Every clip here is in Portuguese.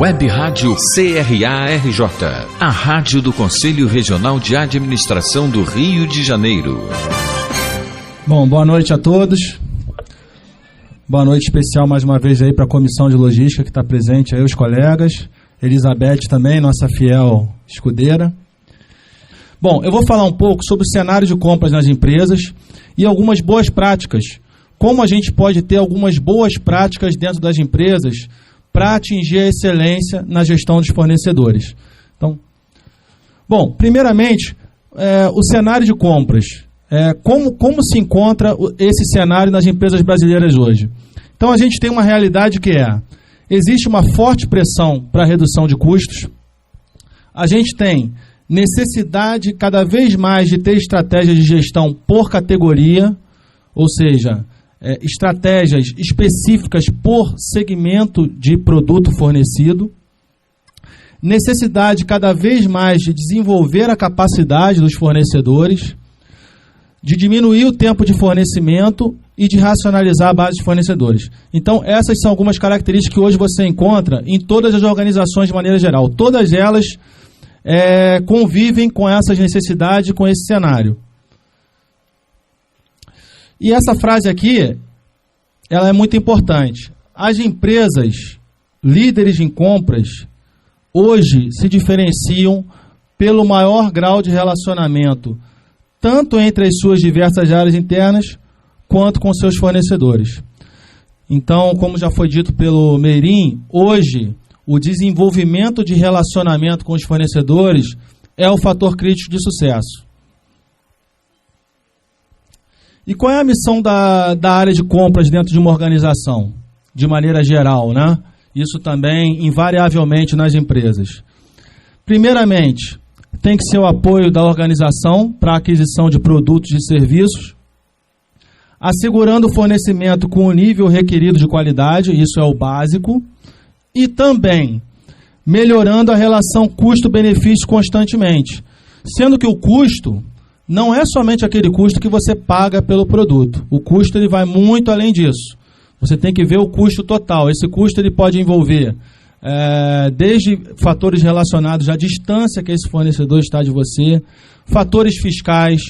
Web Rádio CRA-RJ, a rádio do Conselho Regional de Administração do Rio de Janeiro. Bom, boa noite a todos. Boa noite especial mais uma vez aí para a Comissão de Logística que está presente aí, os colegas. Elizabeth também, nossa fiel escudeira. Bom, eu vou falar um pouco sobre o cenário de compras nas empresas e algumas boas práticas. Como a gente pode ter algumas boas práticas dentro das empresas para atingir a excelência na gestão dos fornecedores. Então, bom, primeiramente, o cenário de compras. Como se encontra esse cenário nas empresas brasileiras hoje? Então, a gente tem uma realidade que existe uma forte pressão para a redução de custos, a gente tem necessidade cada vez mais de ter estratégias de gestão por categoria, ou seja, estratégias específicas por segmento de produto fornecido, necessidade cada vez mais de desenvolver a capacidade dos fornecedores, de diminuir o tempo de fornecimento e de racionalizar a base de fornecedores. Então, essas são algumas características que hoje você encontra em todas as organizações de maneira geral. Todas elas convivem com essas necessidades, com esse cenário. E essa frase aqui, ela é muito importante. As empresas líderes em compras hoje se diferenciam pelo maior grau de relacionamento, tanto entre as suas diversas áreas internas, quanto com seus fornecedores. Então, como já foi dito pelo Meirim, hoje o desenvolvimento de relacionamento com os fornecedores é o fator crítico de sucesso. E qual é a missão da área de compras dentro de uma organização, de maneira geral, né? Isso também, invariavelmente, nas empresas. Primeiramente, tem que ser o apoio da organização para a aquisição de produtos e serviços, assegurando o fornecimento com o nível requerido de qualidade, isso é o básico, e também melhorando a relação custo-benefício constantemente, sendo que o custo não é somente aquele custo que você paga pelo produto. O custo ele vai muito além disso. Você tem que ver o custo total. Esse custo ele pode envolver desde fatores relacionados à distância que esse fornecedor está de você, fatores fiscais,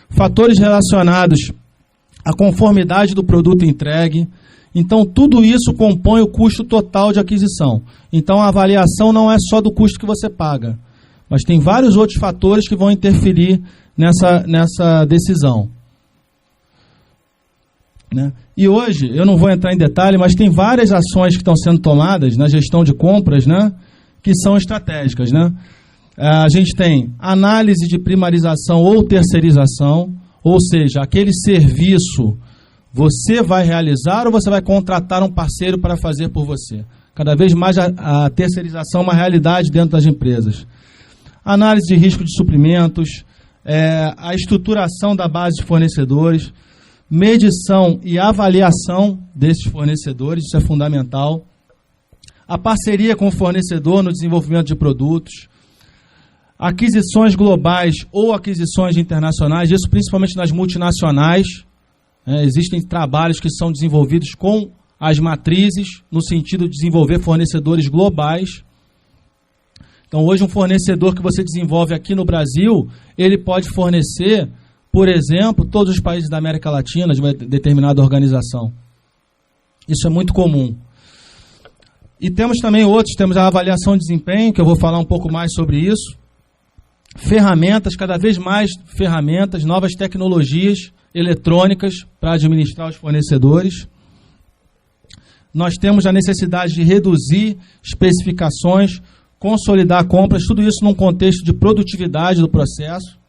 fatores relacionados à conformidade do produto entregue. Então, tudo isso compõe o custo total de aquisição. Então, a avaliação não é só do custo que você paga, mas tem vários outros fatores que vão interferir nessa decisão. Né? E hoje, eu não vou entrar em detalhe, mas tem várias ações que estão sendo tomadas na gestão de compras, né, que são estratégicas. Né? A gente tem análise de primarização ou terceirização, ou seja, aquele serviço você vai realizar ou você vai contratar um parceiro para fazer por você. Cada vez mais a terceirização é uma realidade dentro das empresas. Análise de risco de suprimentos, a estruturação da base de fornecedores, medição e avaliação desses fornecedores, isso é fundamental. A parceria com o fornecedor no desenvolvimento de produtos, aquisições globais ou aquisições internacionais, isso principalmente nas multinacionais. Existem trabalhos que são desenvolvidos com as matrizes, no sentido de desenvolver fornecedores globais. Então, hoje, um fornecedor que você desenvolve aqui no Brasil, ele pode fornecer, por exemplo, todos os países da América Latina, de uma determinada organização. Isso é muito comum. E temos também outros, temos a avaliação de desempenho, que eu vou falar um pouco mais sobre isso. Ferramentas, cada vez mais ferramentas, novas tecnologias eletrônicas para administrar os fornecedores. Nós temos a necessidade de reduzir especificações, consolidar compras, tudo isso num contexto de produtividade do processo.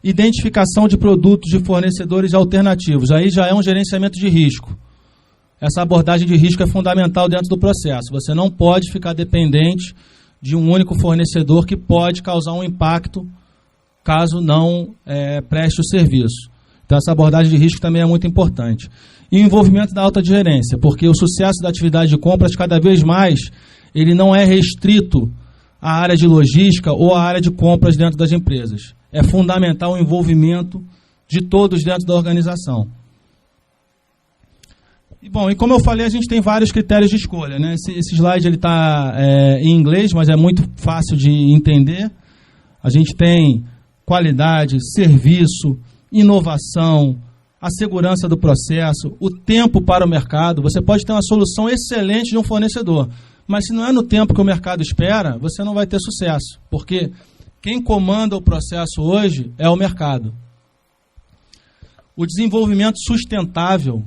Identificação de produtos de fornecedores alternativos. Aí já é um gerenciamento de risco. Essa abordagem de risco é fundamental dentro do processo. Você não pode ficar dependente de um único fornecedor que pode causar um impacto caso não preste o serviço. Então, essa abordagem de risco também é muito importante. E o envolvimento da alta gerência, porque o sucesso da atividade de compras, cada vez mais, ele não é restrito à área de logística ou à área de compras dentro das empresas. É fundamental o envolvimento de todos dentro da organização. Bom, e como eu falei, a gente tem vários critérios de escolha, né? Esse slide está em inglês, mas é muito fácil de entender. A gente tem qualidade, serviço, inovação, a segurança do processo, o tempo para o mercado. Você pode ter uma solução excelente de um fornecedor, mas se não é no tempo que o mercado espera, você não vai ter sucesso, porque quem comanda o processo hoje é o mercado. O desenvolvimento sustentável,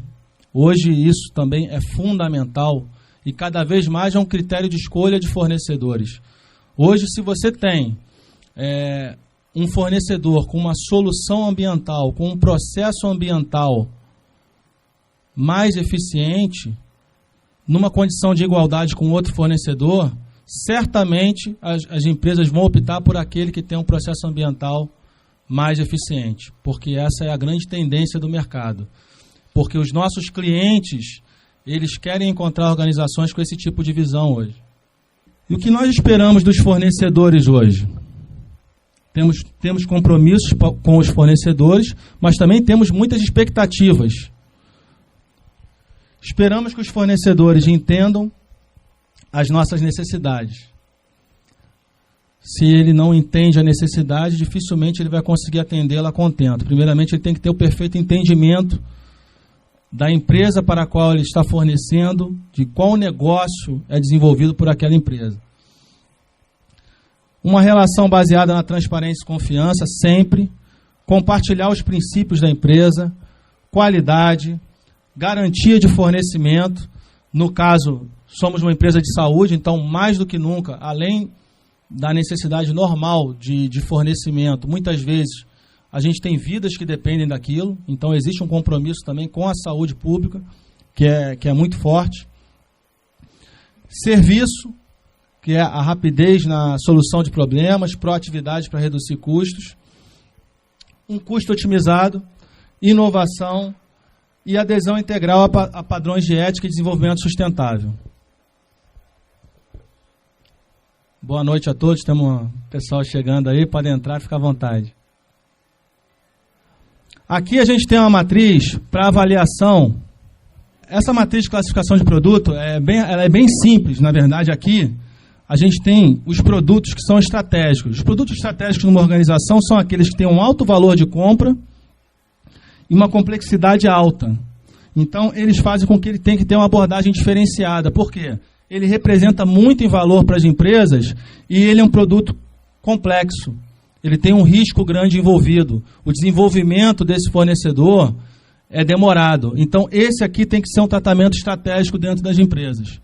hoje isso também é fundamental e cada vez mais é um critério de escolha de fornecedores. Hoje, se você tem um fornecedor com uma solução ambiental, com um processo ambiental mais eficiente, numa condição de igualdade com outro fornecedor, certamente as empresas vão optar por aquele que tem um processo ambiental mais eficiente, porque essa é a grande tendência do mercado. Porque os nossos clientes, eles querem encontrar organizações com esse tipo de visão hoje. E o que nós esperamos dos fornecedores hoje? Temos compromissos com os fornecedores, mas também temos muitas expectativas. Esperamos que os fornecedores entendam as nossas necessidades. Se ele não entende a necessidade, dificilmente ele vai conseguir atendê-la a contento. Primeiramente, ele tem que ter o perfeito entendimento da empresa para a qual ele está fornecendo, de qual negócio é desenvolvido por aquela empresa. Uma relação baseada na transparência e confiança, sempre. Compartilhar os princípios da empresa, qualidade, garantia de fornecimento. No caso, somos uma empresa de saúde, então, mais do que nunca, além da necessidade normal de fornecimento, muitas vezes a gente tem vidas que dependem daquilo, então existe um compromisso também com a saúde pública, que é muito forte. Serviço, que é a rapidez na solução de problemas, proatividade para reduzir custos, um custo otimizado, inovação e adesão integral a padrões de ética e desenvolvimento sustentável. Boa noite a todos, temos um pessoal chegando aí, podem entrar, fica à vontade. Aqui a gente tem uma matriz para avaliação. Essa matriz de classificação de produto ela é bem simples, na verdade. Aqui a gente tem os produtos que são estratégicos. Os produtos estratégicos numa organização são aqueles que têm um alto valor de compra e uma complexidade alta. Então, eles fazem com que ele tenha que ter uma abordagem diferenciada. Por quê? Ele representa muito em valor para as empresas e ele é um produto complexo. Ele tem um risco grande envolvido. O desenvolvimento desse fornecedor é demorado. Então, esse aqui tem que ser um tratamento estratégico dentro das empresas.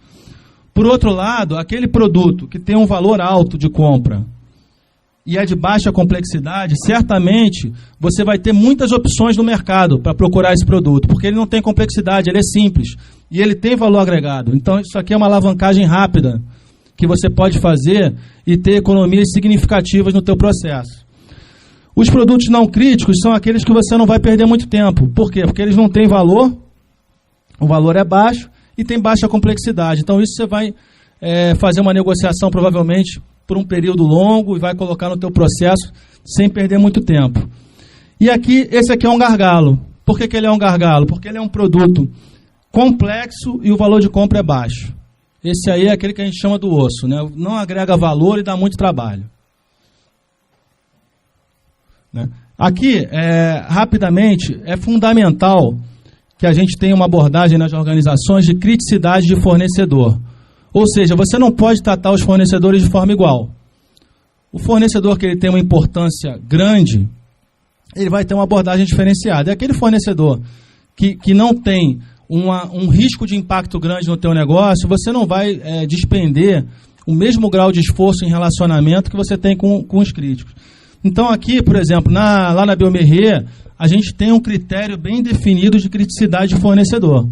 Por outro lado, aquele produto que tem um valor alto de compra e é de baixa complexidade, certamente você vai ter muitas opções no mercado para procurar esse produto, porque ele não tem complexidade, ele é simples e ele tem valor agregado. Então, isso aqui é uma alavancagem rápida que você pode fazer e ter economias significativas no teu processo. Os produtos não críticos são aqueles que você não vai perder muito tempo. Por quê? Porque eles não têm valor, o valor é baixo e tem baixa complexidade. Então, isso você vai fazer uma negociação, provavelmente, por um período longo e vai colocar no teu processo sem perder muito tempo. E aqui, esse aqui é um gargalo. Por que ele é um gargalo? Porque ele é um produto complexo e o valor de compra é baixo. Esse aí é aquele que a gente chama do osso, né? Não agrega valor e dá muito trabalho. Né? Aqui, rapidamente, é fundamental que a gente tenha uma abordagem nas organizações de criticidade de fornecedor. Ou seja, você não pode tratar os fornecedores de forma igual. O fornecedor que ele tem uma importância grande, ele vai ter uma abordagem diferenciada. É aquele fornecedor que não tem um risco de impacto grande no teu negócio, você não vai despender o mesmo grau de esforço em relacionamento que você tem com os críticos. Então aqui, por exemplo, lá na Biomerrier, a gente tem um critério bem definido de criticidade de fornecedor.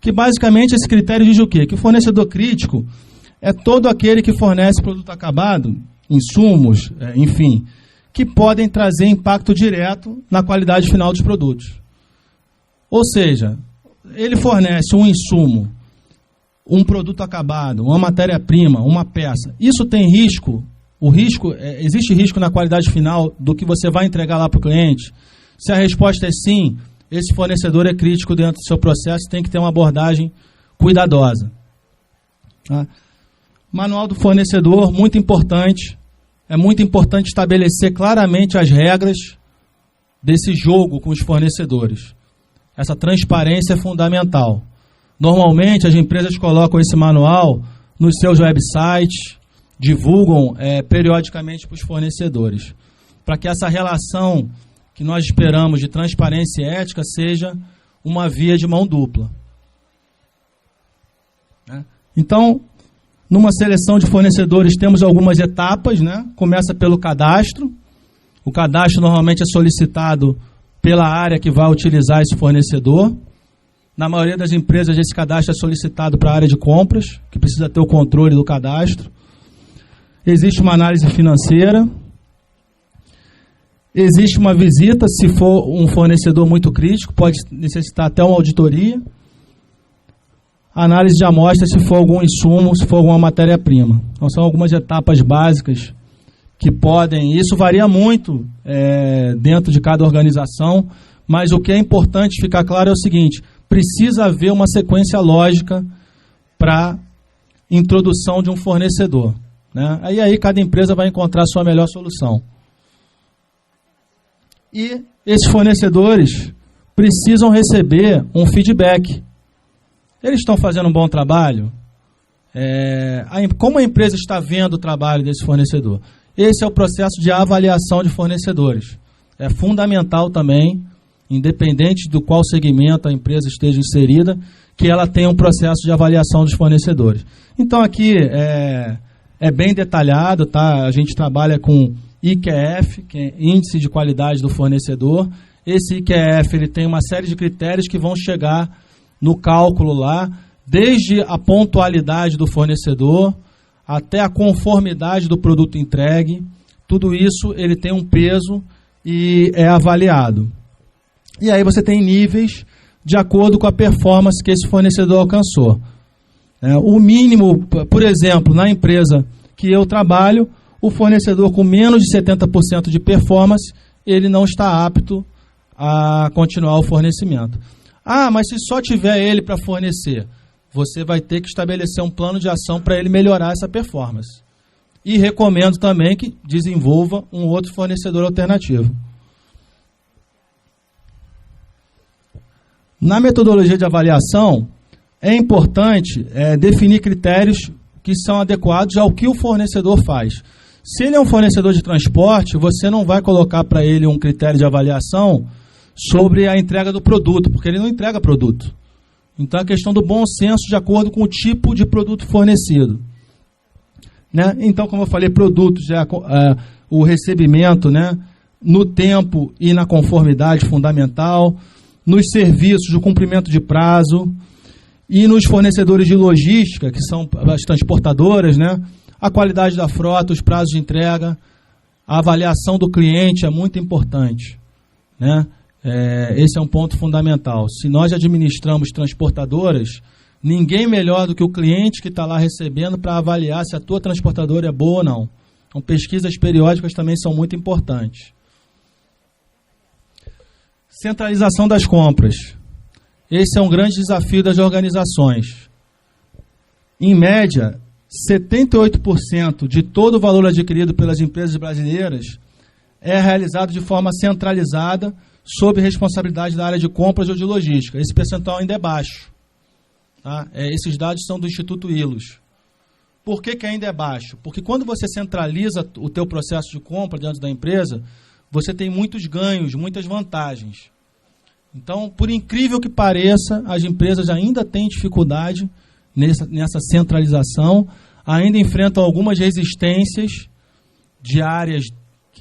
Que basicamente esse critério diz o quê? Que o fornecedor crítico é todo aquele que fornece produto acabado, insumos, enfim, que podem trazer impacto direto na qualidade final dos produtos. Ou seja, ele fornece um insumo, um produto acabado, uma matéria-prima, uma peça. Isso tem risco? Existe risco na qualidade final do que você vai entregar lá para o cliente? Se a resposta é sim, esse fornecedor é crítico dentro do seu processo e tem que ter uma abordagem cuidadosa. Tá? Manual do fornecedor, muito importante. É muito importante estabelecer claramente as regras desse jogo com os fornecedores. Essa transparência é fundamental. Normalmente, as empresas colocam esse manual nos seus websites, divulgam periodicamente para os fornecedores, para que essa relação que nós esperamos de transparência e ética seja uma via de mão dupla. Então, numa seleção de fornecedores, temos algumas etapas, né? Começa pelo cadastro. O cadastro normalmente é solicitado pela área que vai utilizar esse fornecedor. Na maioria das empresas, esse cadastro é solicitado para a área de compras, que precisa ter o controle do cadastro. Existe uma análise financeira. Existe uma visita, se for um fornecedor muito crítico, pode necessitar até uma auditoria. Análise de amostra, se for algum insumo, se for alguma matéria-prima. Então, são algumas etapas básicas que podem... Isso varia muito dentro de cada organização, mas o que é importante ficar claro é o seguinte: precisa haver uma sequência lógica para introdução de um fornecedor, né? Aí cada empresa vai encontrar a sua melhor solução. E esses fornecedores precisam receber um feedback. Eles estão fazendo um bom trabalho? Como a empresa está vendo o trabalho desse fornecedor? Esse é o processo de avaliação de fornecedores. É fundamental também, independente do qual segmento a empresa esteja inserida, que ela tenha um processo de avaliação dos fornecedores. Então aqui é bem detalhado, tá? A gente trabalha com IQF, que é Índice de Qualidade do Fornecedor. Esse IQF ele tem uma série de critérios que vão chegar no cálculo lá, desde a pontualidade do fornecedor até a conformidade do produto entregue. Tudo isso ele tem um peso e é avaliado. E aí você tem níveis de acordo com a performance que esse fornecedor alcançou. O mínimo, por exemplo, na empresa que eu trabalho, o fornecedor com menos de 70% de performance, ele não está apto a continuar o fornecimento. Mas se só tiver ele para fornecer, você vai ter que estabelecer um plano de ação para ele melhorar essa performance. E recomendo também que desenvolva um outro fornecedor alternativo. Na metodologia de avaliação, é importante definir critérios que são adequados ao que o fornecedor faz. Se ele é um fornecedor de transporte, você não vai colocar para ele um critério de avaliação sobre a entrega do produto, porque ele não entrega produto. Então, é a questão do bom senso de acordo com o tipo de produto fornecido. Né? Então, como eu falei, produtos, o recebimento, né, no tempo e na conformidade fundamental, nos serviços, o cumprimento de prazo, e nos fornecedores de logística, que são as transportadoras, né, a qualidade da frota, os prazos de entrega, a avaliação do cliente é muito importante, né? Esse é um ponto fundamental. Se nós administramos transportadoras, ninguém melhor do que o cliente que está lá recebendo para avaliar se a tua transportadora é boa ou não. Então, pesquisas periódicas também são muito importantes. Centralização das compras. Esse é um grande desafio das organizações. Em média, 78% de todo o valor adquirido pelas empresas brasileiras é realizado de forma centralizada, sob responsabilidade da área de compras ou de logística. Esse percentual ainda é baixo. Tá? Esses dados são do Instituto ILOS. Por que ainda é baixo? Porque quando você centraliza o teu processo de compra dentro da empresa, você tem muitos ganhos, muitas vantagens. Então, por incrível que pareça, as empresas ainda têm dificuldade nessa centralização, ainda enfrentam algumas resistências de áreas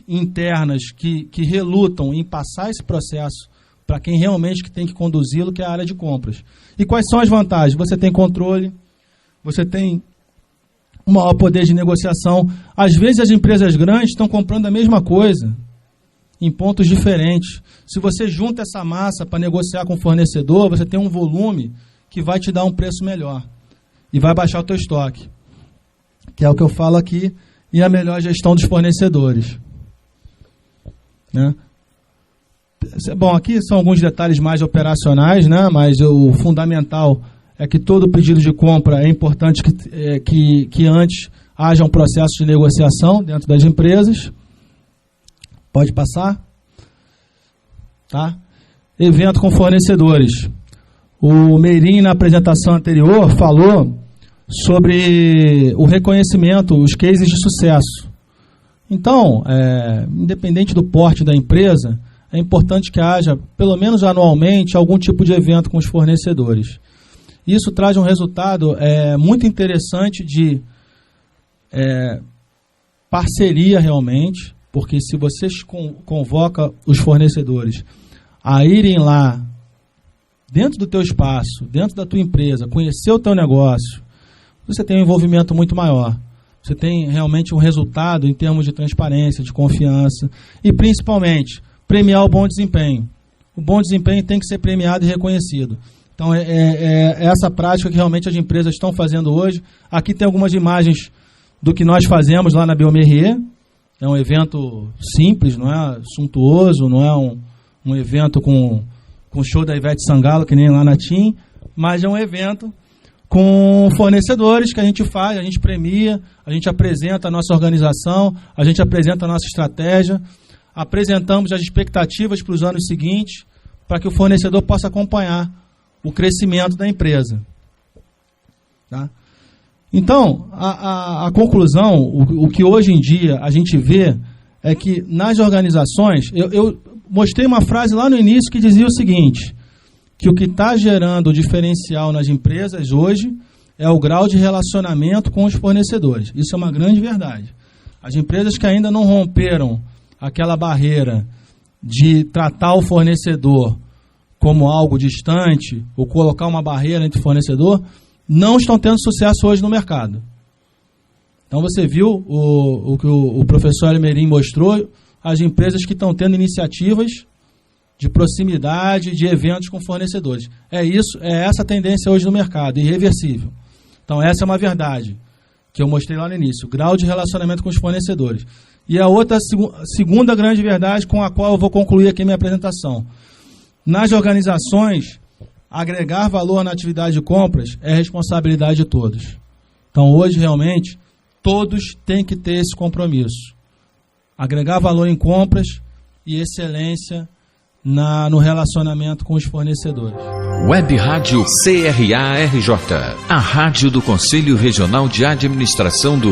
internas que relutam em passar esse processo para quem realmente tem que conduzi-lo, que é a área de compras. E quais são as vantagens? Você tem controle, você tem um maior poder de negociação. Às vezes as empresas grandes estão comprando a mesma coisa, em pontos diferentes. Se você junta essa massa para negociar com o fornecedor, você tem um volume que vai te dar um preço melhor e vai baixar o teu estoque, que é o que eu falo aqui, e a melhor gestão dos fornecedores. Né? Bom, aqui são alguns detalhes mais operacionais, né? Mas o fundamental é que todo pedido de compra é importante que antes haja um processo de negociação dentro das empresas. Pode passar. Tá? Evento com fornecedores. O Meirinho, na apresentação anterior, falou sobre o reconhecimento, os cases de sucesso. Então, independente do porte da empresa, é importante que haja, pelo menos anualmente, algum tipo de evento com os fornecedores. Isso traz um resultado muito interessante de parceria realmente, porque se você convoca os fornecedores a irem lá, dentro do teu espaço, dentro da tua empresa, conhecer o teu negócio, você tem um envolvimento muito maior. Você tem realmente um resultado em termos de transparência, de confiança e, principalmente, premiar o bom desempenho. O bom desempenho tem que ser premiado e reconhecido. Então, é essa prática que realmente as empresas estão fazendo hoje. Aqui tem algumas imagens do que nós fazemos lá na Biomerrier. É um evento simples, não é suntuoso, não é um evento com show da Ivete Sangalo, que nem lá na TIM, mas é um evento com fornecedores que a gente faz, a gente premia, a gente apresenta a nossa organização, a gente apresenta a nossa estratégia, apresentamos as expectativas para os anos seguintes, para que o fornecedor possa acompanhar o crescimento da empresa. Tá? Então, a conclusão, o que hoje em dia a gente vê é que nas organizações, eu mostrei uma frase lá no início que dizia o seguinte, que o que está gerando o diferencial nas empresas hoje é o grau de relacionamento com os fornecedores. Isso é uma grande verdade. As empresas que ainda não romperam aquela barreira de tratar o fornecedor como algo distante, ou colocar uma barreira entre fornecedor, não estão tendo sucesso hoje no mercado. Então você viu o que o professor Meirinho mostrou, as empresas que estão tendo iniciativas de proximidade, de eventos com fornecedores. É essa a tendência hoje no mercado, irreversível. Então essa é uma verdade que eu mostrei lá no início, o grau de relacionamento com os fornecedores. E a outra, segunda grande verdade com a qual eu vou concluir aqui a minha apresentação. Nas organizações, agregar valor na atividade de compras é responsabilidade de todos. Então hoje realmente todos têm que ter esse compromisso. Agregar valor em compras e excelência no relacionamento com os fornecedores. Web Rádio CRA-RJ, a rádio do Conselho Regional de Administração do